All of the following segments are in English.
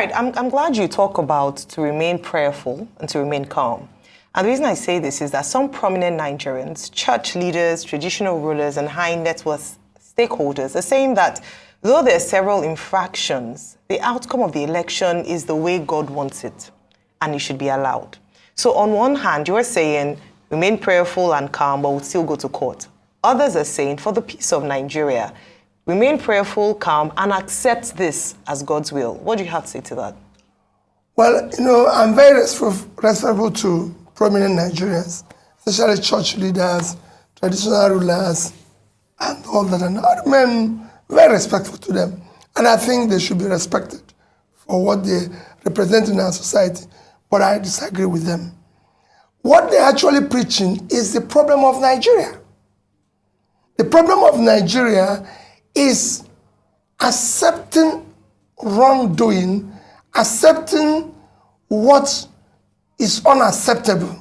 Right, I'm glad you talk about to remain prayerful and to remain calm. And the reason I say this is that some prominent Nigerians, church leaders, traditional rulers, and high net worth stakeholders are saying that though there are several infractions, the outcome of the election is the way God wants it, and it should be allowed. So on one hand, you are saying remain prayerful and calm, but we'll still go to court. Others are saying for the peace of Nigeria, remain prayerful, calm, and accept this as God's will. What do you have to say to that? Well, I'm very respectful to prominent Nigerians, especially church leaders, traditional rulers, and all that. And I remain very respectful to them. And I think they should be respected for what they represent in our society. But I disagree with them. What they're actually preaching is the problem of Nigeria. The problem of Nigeria is accepting wrongdoing, accepting what is unacceptable.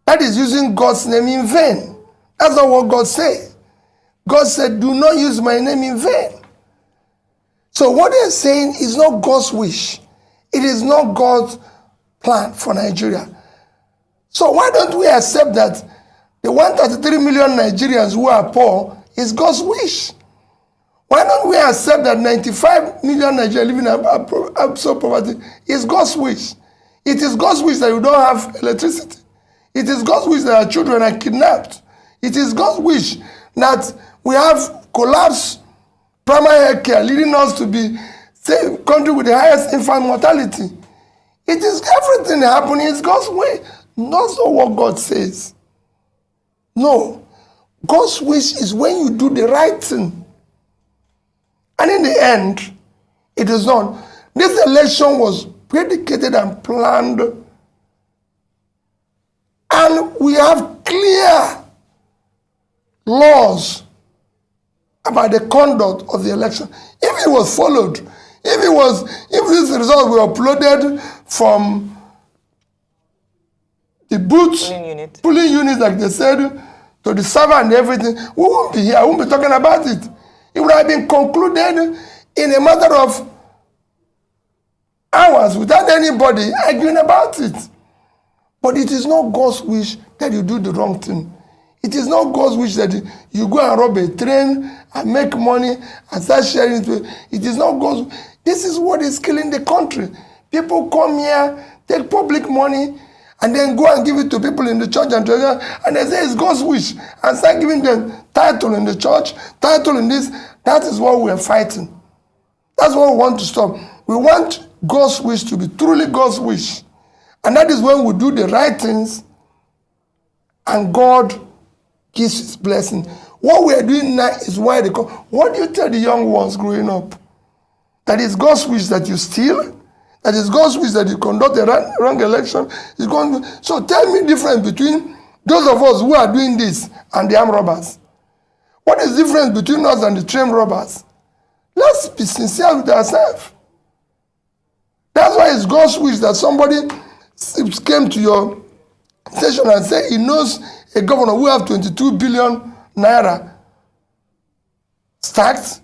That is using God's name in vain. That's not what God said. God said, do not use my name in vain. So what they're saying is not God's wish. It is not God's plan for Nigeria. So why don't we accept that the 133 million Nigerians who are poor is God's wish? Why don't we accept that 95 million Nigerians living in absolute poverty is God's wish? It is God's wish that you don't have electricity. It is God's wish that our children are kidnapped. It is God's wish that we have collapsed primary health care, leading us to be the country with the highest infant mortality. It is everything happening is God's way, not what God says. No. God's wish is when you do the right thing. And in the end, it is not. This election was predicated and planned. And we have clear laws about the conduct of the election. If it was followed, if these results were uploaded from the booth, polling units, like they said, to the server and everything, we won't be here. We won't be talking about it. It would have been concluded in a matter of hours without anybody arguing about it. But it is not God's wish that you do the wrong thing. It is not God's wish that you go and rob a train and make money and start sharing it. It is not God's. This is what is killing the country. People come here, take public money, and then go and give it to people in the church and they say it's God's wish, and start giving them title in the church, title in this. That is what we are fighting. That's what we want to stop. We want God's wish to be truly God's wish. And that is when we do the right things and God gives his blessing. What we are doing now is why they come. What do you tell the young ones growing up? That is God's wish that you steal? That is God's wish that you conduct a wrong election? So tell me the difference between those of us who are doing this and the armed robbers. What is the difference between us and the trained robbers? Let's be sincere with ourselves. That's why it's God's wish that somebody came to your station and said he knows a governor who have 22 billion naira stacked,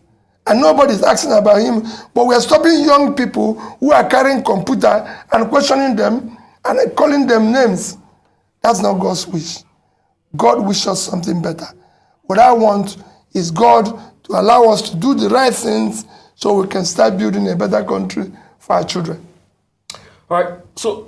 and nobody's asking about him. But we are stopping young people who are carrying computer and questioning them and calling them names. That's not God's wish. God wishes something better. What I want is God to allow us to do the right things so we can start building a better country for our children. All right. So